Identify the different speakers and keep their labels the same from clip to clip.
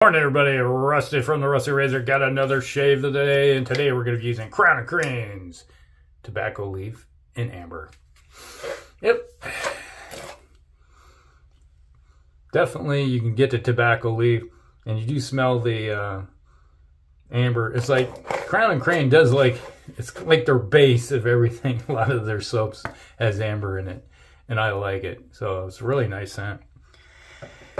Speaker 1: Morning everybody, Rusty from the Rusty Razor. Got another shave today, and today we're going to be using Crowne and Crane's Tobacco Leaf and Amber. Yep. Definitely you can get the tobacco leaf, and you do smell the amber. It's like Crowne and Crane does it's like their base of everything. A lot of their soaps has amber in it, and I like it. So it's a really nice scent.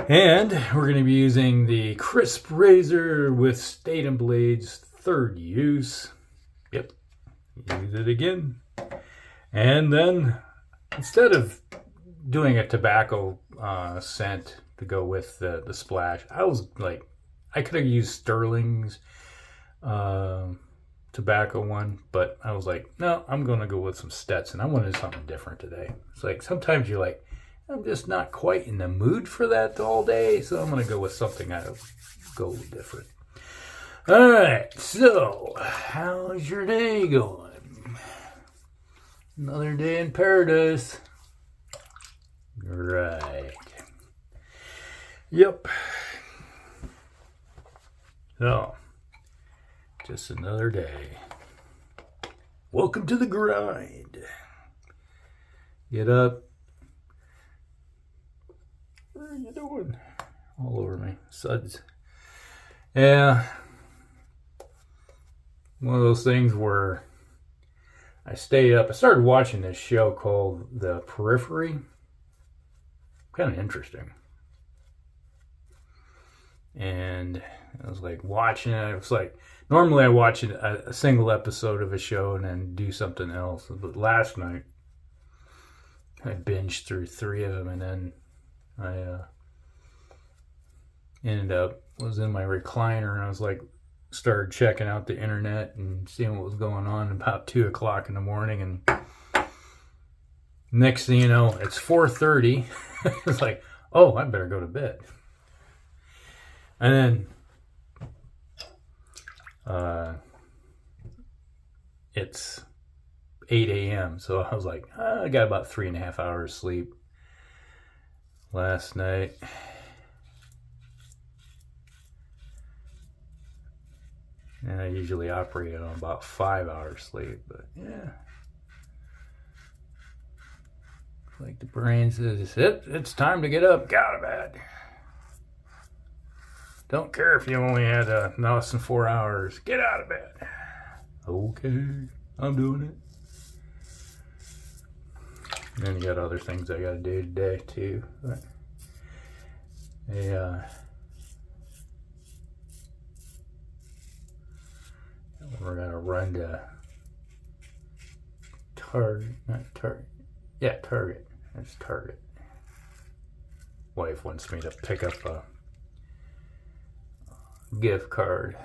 Speaker 1: And we're going to be using the Krisp razor with Statum blades, third use. Yep, use it again. And then instead of doing a tobacco scent to go with the splash, I could have used Sterling's tobacco one, but I was like, no, I'm going to go with some Stetson. I wanted something different today. It's like sometimes you're like, I'm just not quite in the mood for that all day, so I'm going to go with something that'll go different. All right, so how's your day going? Another day in paradise. Right. Yep. So, just another day. Welcome to the grind. Get up. What are you doing? All over me. Suds. Yeah. One of those things where I stay up. I started watching this show called The Periphery. Kind of interesting. And I was like watching it. It was like, normally I watch a single episode of a show and then do something else. But last night, I binged through 3 of them, and then I was in my recliner, and I was like, started checking out the internet and seeing what was going on about 2 o'clock in the morning, and next thing you know, it's 4:30. It's like, oh, I better go to bed. And then it's 8 a.m. So I was like, I got about 3.5 hours sleep last night. And I usually operate on about 5 hours sleep, but yeah. Like the brain says, it's time to get up, get out of bed. Don't care if you only had less than 4 hours, get out of bed. Okay, I'm doing it. And then you got other things I got to do today too. But we're gonna run to Target. It's Target. Wife wants me to pick up a gift card.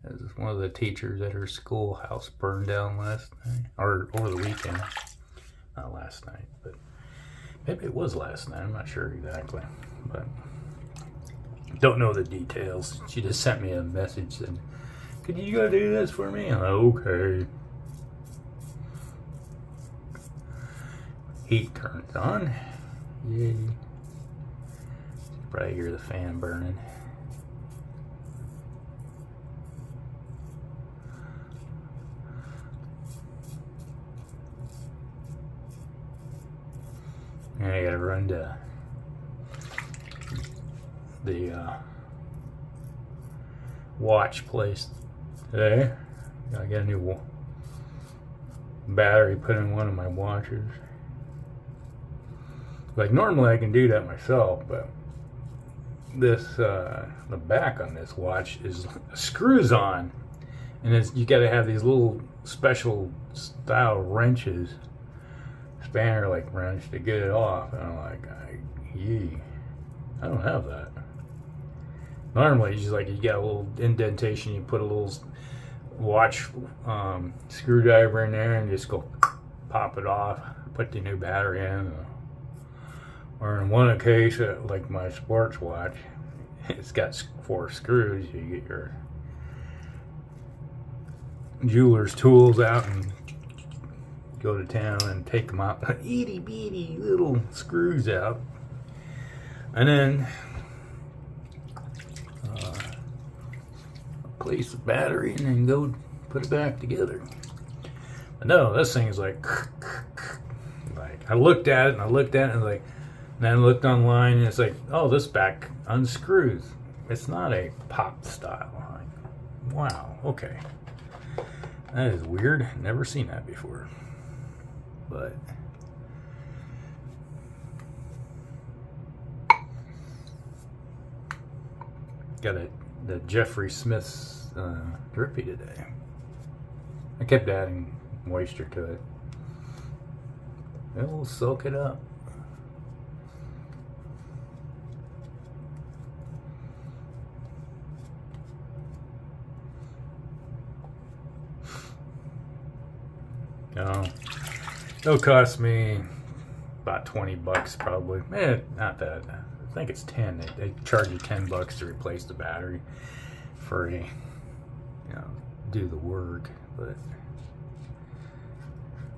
Speaker 1: As one of the teachers at her schoolhouse burned down last night, or over the weekend. Not last night, but maybe it was last night. I'm not sure exactly, but don't know the details. She just sent me a message saying, could you go do this for me? I'm like, okay. Heat turns on. Yay. Probably hear the fan burning. And I gotta run to the watch place today. I got a new battery put in one of my watches. Like normally I can do that myself, but this the back on this watch is screws on, and you got to have these little special style wrenches, spanner like wrench, to get it off. And I'm like, I don't have that. Normally it's just like you got a little indentation, you put a little watch screwdriver in there and just go pop it off, put the new battery in. Or in one case, like my sports watch, it's got 4 screws. You get your jeweler's tools out and go to town and take them out. Itty bitty little screws out. And then replace the battery and then go put it back together. But no, this thing is like I looked at it and I looked at it and like, and then I looked online and it's like, oh, this back unscrews. It's not a pop style. Like, wow, okay. That is weird. Never seen that before. But got the Jeffrey Smith's drippy today. I kept adding moisture to it. It'll soak it up. It'll cost me about $20 probably. Not that. I think it's 10. They charge you $10 to replace the battery for a, do the work. But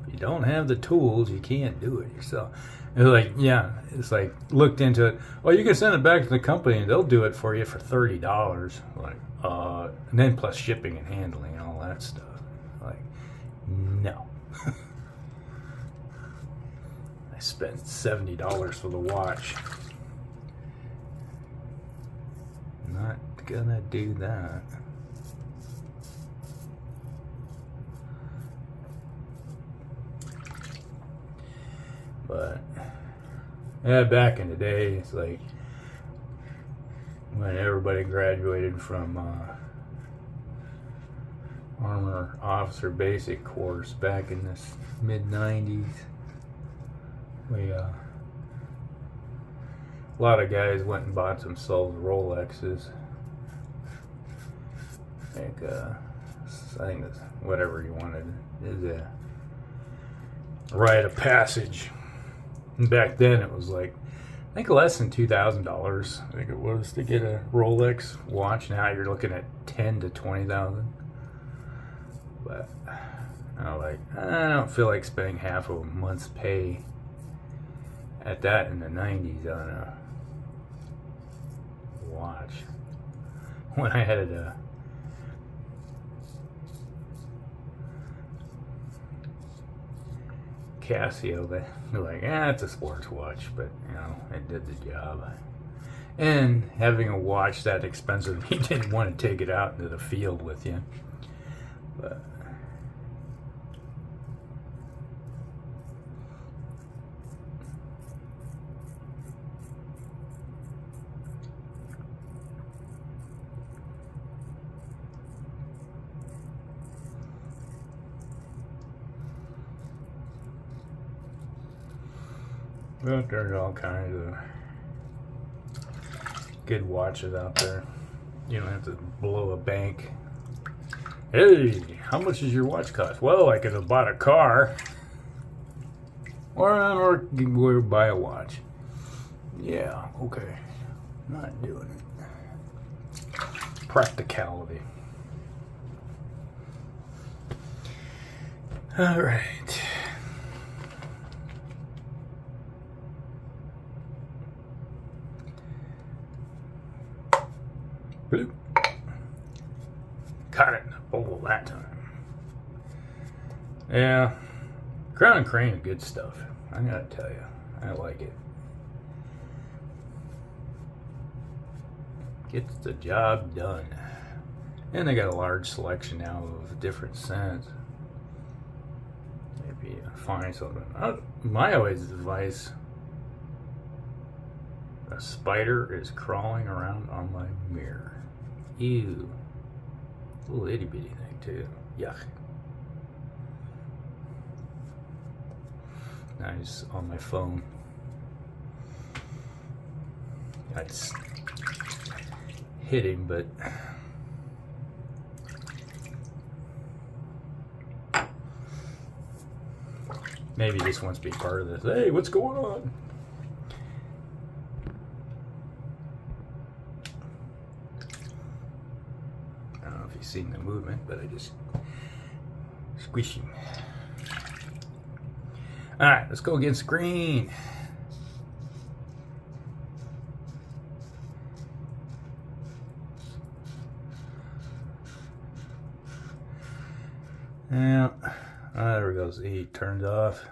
Speaker 1: if you don't have the tools, you can't do it yourself. It's like looked into it. Well, you can send it back to the company and they'll do it for you for $30. Like, and then plus shipping and handling and all that stuff. Like, no. I spent $70 for the watch. Not gonna do that. But yeah, back in the day, it's like when everybody graduated from Armor Officer Basic course back in the mid-90s. A lot of guys went and bought themselves Rolexes. Like, I think that's whatever you wanted is a rite of passage. And back then it was like, I think less than $2,000. I think it was to get a Rolex watch. Now you're looking at $10,000 to $20,000. But I don't feel like spending half of a month's pay at that in the 90s on a watch. When I had a Casio, they're like, it's a sports watch, but it did the job. And having a watch that expensive, you didn't want to take it out into the field with you. But well, there's all kinds of good watches out there. You don't have to blow a bank. Hey, how much does your watch cost? Well, I could have bought a car. Or buy a watch. Yeah, okay. Not doing it. Practicality. All right. Bloop. Caught it in the bowl that time. Yeah, Crowne and Crane are good stuff. I gotta tell you, I like it. Gets the job done. And they got a large selection now of different scents. Maybe find something. My always advice: a spider is crawling around on my mirror. Ew. Little itty bitty thing too. Yuck. Nice on my phone. I just hit him, but maybe he just wants to be part of this. Hey, what's going on? Seen the movement, but I just squish him. All right, let's go against green. Yeah, there we go. He turned off.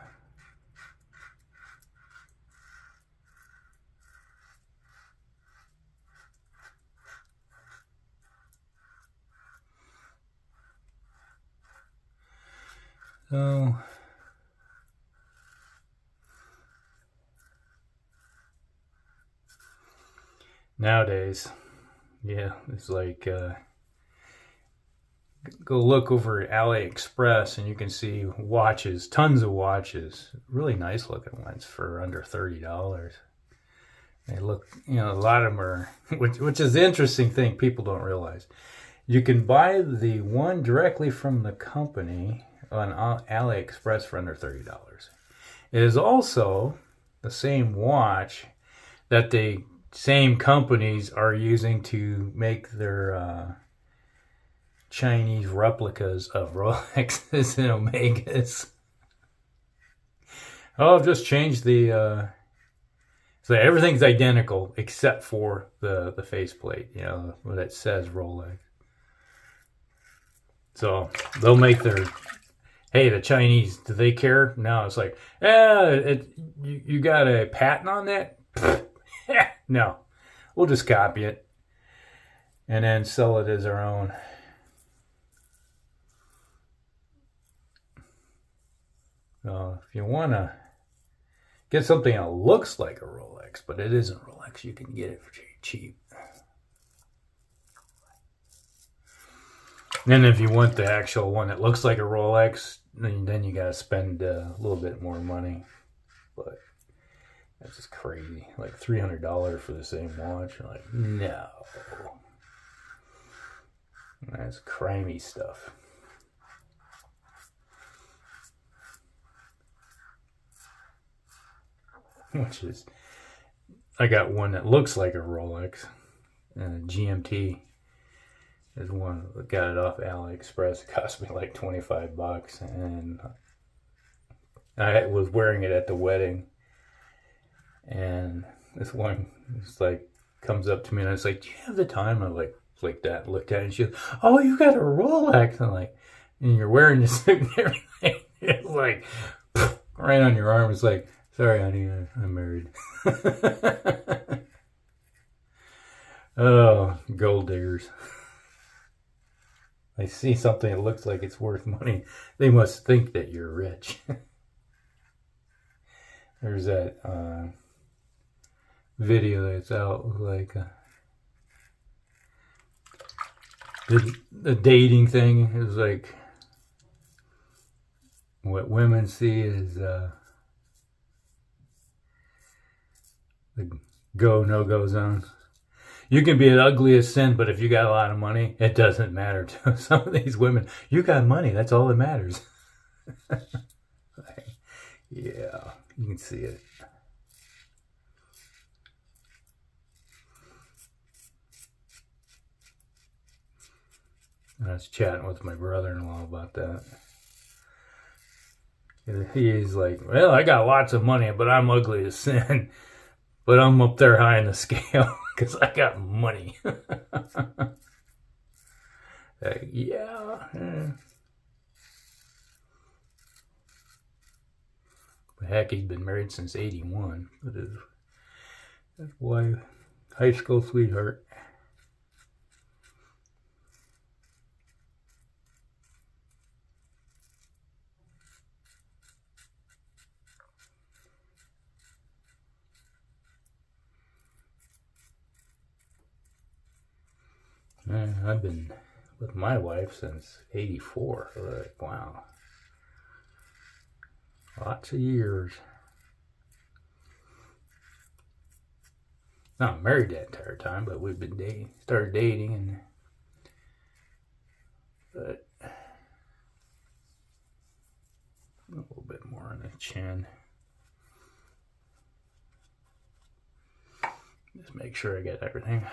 Speaker 1: So nowadays, yeah, it's like go look over at AliExpress and you can see watches, tons of watches, really nice looking ones for under $30. They look, you know, a lot of them are, which is the interesting thing people don't realize. You can buy the one directly from the company on AliExpress for under $30. It is also the same watch that the same companies are using to make their Chinese replicas of Rolexes and Omegas. Oh, I've just changed the so everything's identical except for the faceplate, you know, where that says Rolex. So they'll make their, hey, the Chinese, do they care? No, it's like, you got a patent on that? No, we'll just copy it and then sell it as our own. So if you want to get something that looks like a Rolex, but it isn't Rolex, you can get it for cheap. And if you want the actual one that looks like a Rolex, then you got to spend a little bit more money. But that's just crazy. Like $300 for the same watch. You're like, no. That's crimey stuff. Which is, I got one that looks like a Rolex, and a GMT is one that got it off AliExpress. It cost me like $25, and I was wearing it at the wedding, and this one is like comes up to me and it's like, do you have the time? I'm like that, looked at it, and she goes, oh, you got a Rolex. I'm like, and you're wearing this and everything. It's like right on your arm. It's like, sorry, honey, I'm married. Oh, gold diggers. I see something that looks like it's worth money. They must think that you're rich. There's that video that's out, like the dating thing is like what women see is the go, no-go zone. You can be as ugly as sin, but if you got a lot of money, it doesn't matter to some of these women. You got money, that's all that matters. Yeah, you can see it. I was chatting with my brother-in-law about that. He's like, well, I got lots of money, but I'm ugly as sin. But I'm up there high in the scale because I got money. Yeah. Heck, he's been married since '81. But his wife, high school sweetheart. I've been with my wife since '84. Like, wow. Lots of years. Not married that entire time, but we've been started dating, and but a little bit more on the chin. Just make sure I get everything.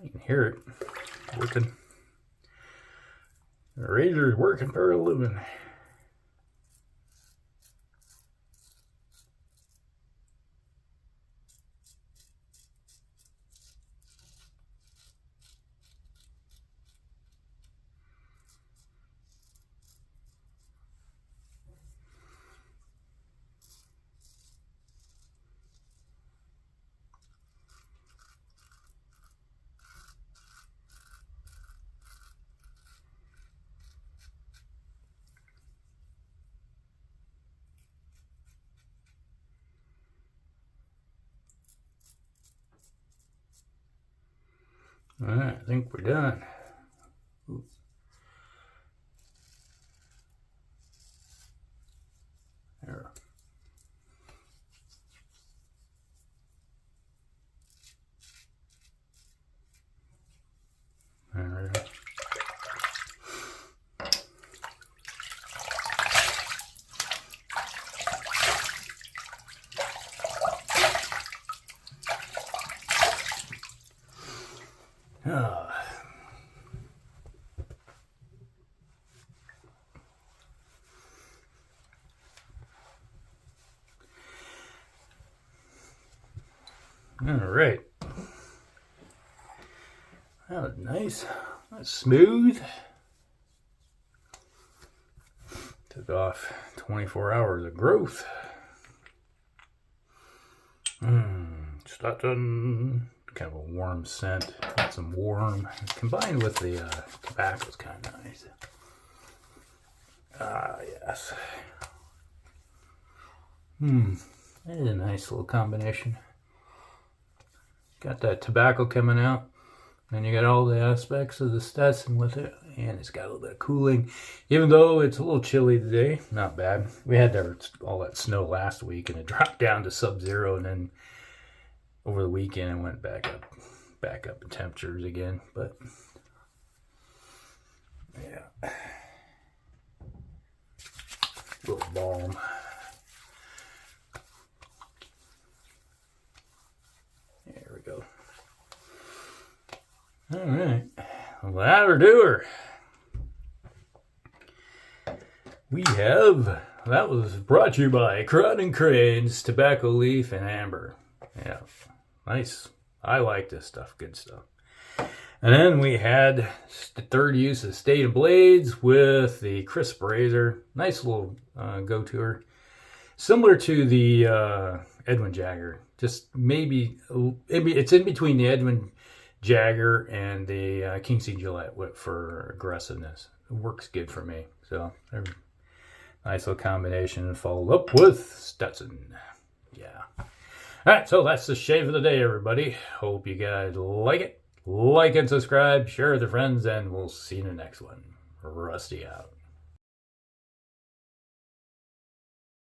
Speaker 1: You can hear it working. The razor's working for a living. All right, I think we're done. Ooh. There. All right. All right. That was nice. That's smooth. Took off 24 hours of growth. Statum. Kind of a warm scent. Got some warm. Combined with the tobacco is kind of nice. Ah, yes. That is a nice little combination. Got that tobacco coming out. And you got all the aspects of the Stetson with it. And it's got a little bit of cooling. Even though it's a little chilly today, not bad. We had all that snow last week and it dropped down to sub-zero. And then over the weekend it went back up in temperatures again. But yeah. Little balm. There we go. All right, well, that'll do her. That was brought to you by Crowne and Crane's Tobacco Leaf and Amber. Yeah, nice. I like this stuff, good stuff. And then we had the third use of Statum blades with the Krisp razor. Nice little go-to-er. Similar to the Edwin Jagger. Just maybe it's in between the Edwin Jagger and the King C Gillette for aggressiveness. It works good for me. So nice little combination, followed up with Stetson. Yeah. All right, so that's the shave of the day, everybody. Hope you guys like it. Like and subscribe, share with your friends, and we'll see you in the next one. Rusty out.